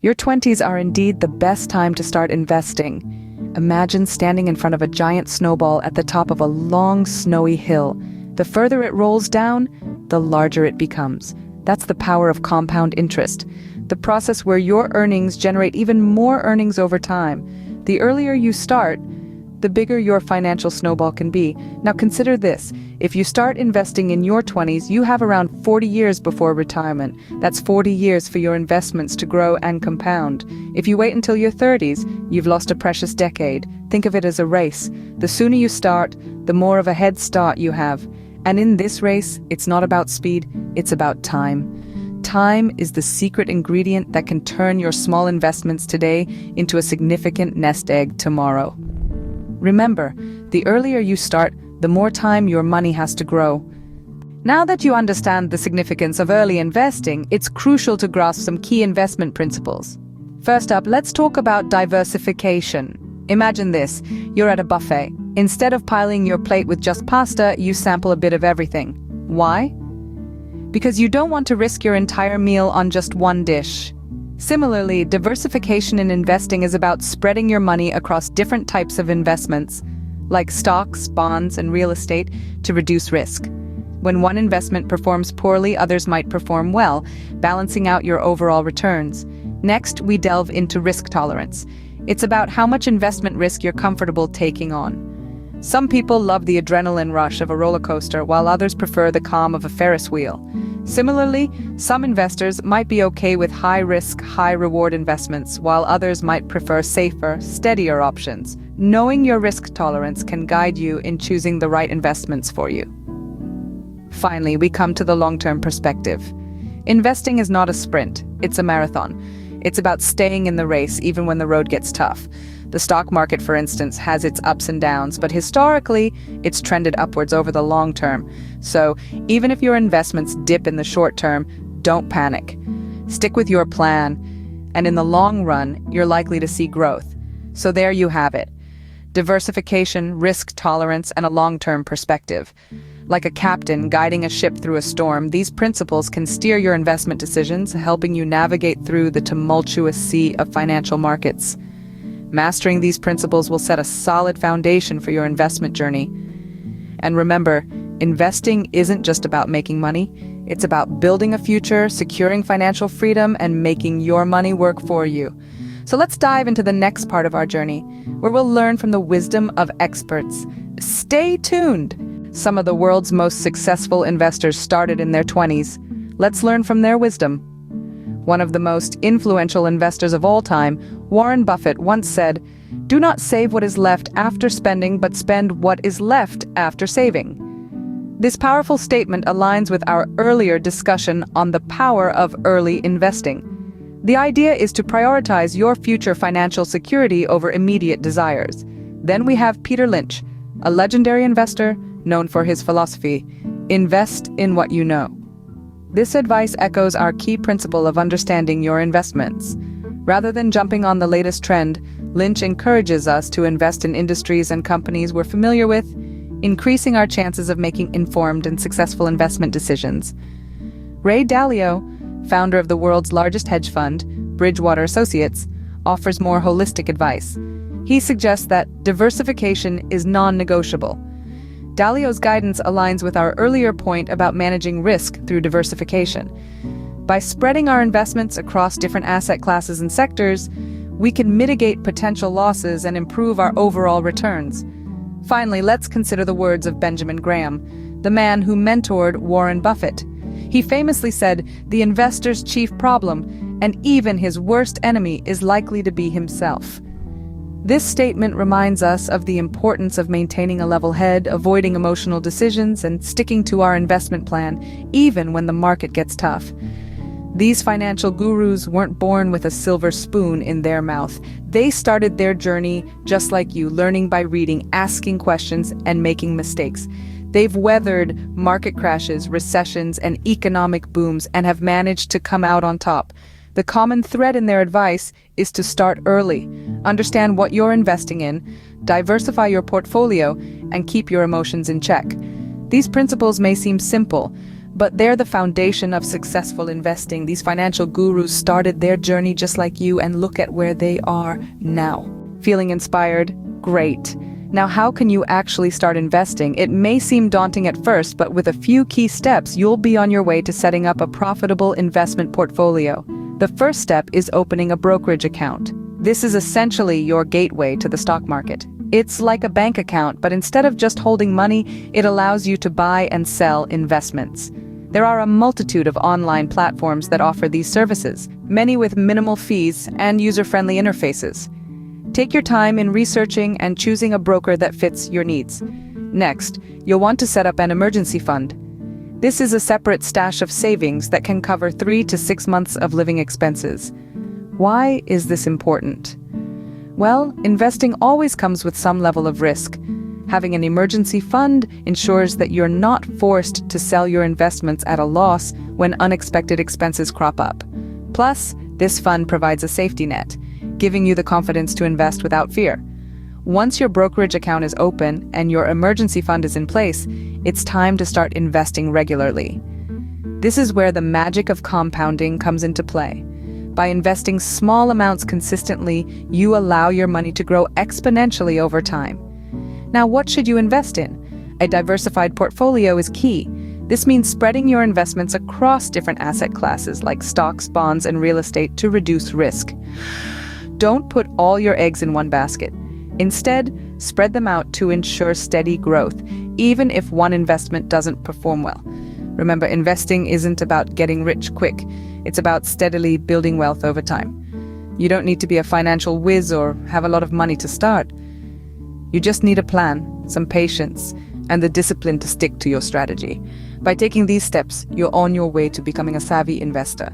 Your 20s are indeed the best time to start investing. Imagine standing in front of a giant snowball at the top of a long, snowy hill. The further it rolls down, the larger it becomes. That's the power of compound interest, the process where your earnings generate even more earnings over time. The earlier you start, the bigger your financial snowball can be. Now consider this. If you start investing in your 20s, you have around 40 years before retirement. That's 40 years for your investments to grow and compound. If you wait until your 30s, you've lost a precious decade. Think of it as a race. The sooner you start, the more of a head start you have. And in this race, it's not about speed, it's about time. Time is the secret ingredient that can turn your small investments today into a significant nest egg tomorrow. Remember, the earlier you start, the more time your money has to grow. Now that you understand the significance of early investing, it's crucial to grasp some key investment principles. First up, let's talk about diversification. Imagine this, you're at a buffet. Instead of piling your plate with just pasta, you sample a bit of everything. Why? Because you don't want to risk your entire meal on just one dish. Similarly, diversification in investing is about spreading your money across different types of investments, like stocks, bonds, and real estate, to reduce risk. When one investment performs poorly, others might perform well, balancing out your overall returns. Next, we delve into risk tolerance. It's about how much investment risk you're comfortable taking on. Some people love the adrenaline rush of a roller coaster, while others prefer the calm of a Ferris wheel. Similarly, some investors might be okay with high-risk, high-reward investments, while others might prefer safer, steadier options. Knowing your risk tolerance can guide you in choosing the right investments for you. Finally, we come to the long-term perspective. Investing is not a sprint, it's a marathon. It's about staying in the race even when the road gets tough. The stock market, for instance, has its ups and downs, but historically, it's trended upwards over the long term. So, even if your investments dip in the short term, don't panic. Stick with your plan, and in the long run, you're likely to see growth. So there you have it. Diversification, risk tolerance, and a long-term perspective. Like a captain guiding a ship through a storm, these principles can steer your investment decisions, helping you navigate through the tumultuous sea of financial markets. Mastering these principles will set a solid foundation for your investment journey. And remember, investing isn't just about making money. It's about building a future, securing financial freedom, and making your money work for you. So let's dive into the next part of our journey, where we'll learn from the wisdom of experts. Stay tuned! Some of the world's most successful investors started in their 20s. Let's learn from their wisdom. One of the most influential investors of all time, Warren Buffett, once said, "Do not save what is left after spending, but spend what is left after saving." This powerful statement aligns with our earlier discussion on the power of early investing. The idea is to prioritize your future financial security over immediate desires. Then we have Peter Lynch, a legendary investor known for his philosophy, invest in what you know. This advice echoes our key principle of understanding your investments. Rather than jumping on the latest trend, Lynch encourages us to invest in industries and companies we're familiar with, increasing our chances of making informed and successful investment decisions. Ray Dalio, founder of the world's largest hedge fund, Bridgewater Associates, offers more holistic advice. He suggests that diversification is non-negotiable. Dalio's guidance aligns with our earlier point about managing risk through diversification. By spreading our investments across different asset classes and sectors, we can mitigate potential losses and improve our overall returns. Finally, let's consider the words of Benjamin Graham, the man who mentored Warren Buffett. He famously said, "The investor's chief problem, and even his worst enemy, is likely to be himself." This statement reminds us of the importance of maintaining a level head, avoiding emotional decisions, and sticking to our investment plan, even when the market gets tough. These financial gurus weren't born with a silver spoon in their mouth. They started their journey just like you, learning by reading, asking questions, and making mistakes. They've weathered market crashes, recessions, and economic booms and have managed to come out on top. The common thread in their advice is to start early, understand what you're investing in, diversify your portfolio, and keep your emotions in check. These principles may seem simple, but they're the foundation of successful investing. These financial gurus started their journey just like you, and look at where they are now. Feeling inspired? Great. Now, how can you actually start investing? It may seem daunting at first, but with a few key steps, you'll be on your way to setting up a profitable investment portfolio. The first step is opening a brokerage account. This is essentially your gateway to the stock market. It's like a bank account, but instead of just holding money, it allows you to buy and sell investments. There are a multitude of online platforms that offer these services, many with minimal fees and user-friendly interfaces. Take your time in researching and choosing a broker that fits your needs. Next, you'll want to set up an emergency fund. This is a separate stash of savings that can cover 3 to 6 months of living expenses. Why is this important? Well, investing always comes with some level of risk. Having an emergency fund ensures that you're not forced to sell your investments at a loss when unexpected expenses crop up. Plus, this fund provides a safety net, giving you the confidence to invest without fear. Once your brokerage account is open and your emergency fund is in place, it's time to start investing regularly. This is where the magic of compounding comes into play. By investing small amounts consistently, you allow your money to grow exponentially over time. Now, what should you invest in? A diversified portfolio is key. This means spreading your investments across different asset classes like stocks, bonds, and real estate to reduce risk. Don't put all your eggs in one basket. Instead, spread them out to ensure steady growth, even if one investment doesn't perform well. Remember, investing isn't about getting rich quick. It's about steadily building wealth over time. You don't need to be a financial whiz or have a lot of money to start. You just need a plan, some patience, and the discipline to stick to your strategy. By taking these steps, you're on your way to becoming a savvy investor.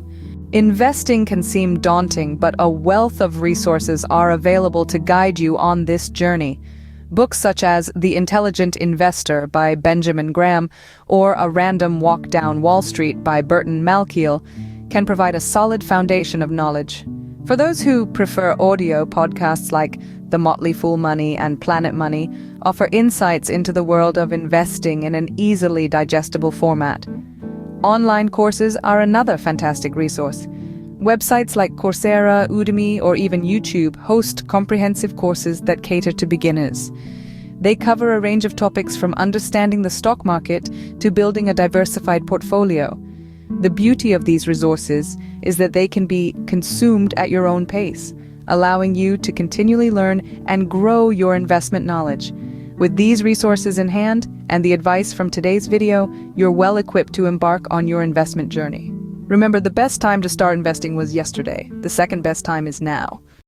Investing can seem daunting, but a wealth of resources are available to guide you on this journey. Books such as The Intelligent Investor by Benjamin Graham or A Random Walk Down Wall Street by Burton Malkiel can provide a solid foundation of knowledge. For those who prefer audio, podcasts like The Motley Fool Money and Planet Money offer insights into the world of investing in an easily digestible format. Online courses are another fantastic resource. Websites like Coursera, Udemy, or even YouTube host comprehensive courses that cater to beginners. They cover a range of topics from understanding the stock market to building a diversified portfolio. The beauty of these resources is that they can be consumed at your own pace, allowing you to continually learn and grow your investment knowledge. With these resources in hand and the advice from today's video, you're well equipped to embark on your investment journey. Remember, the best time to start investing was yesterday. The second best time is now.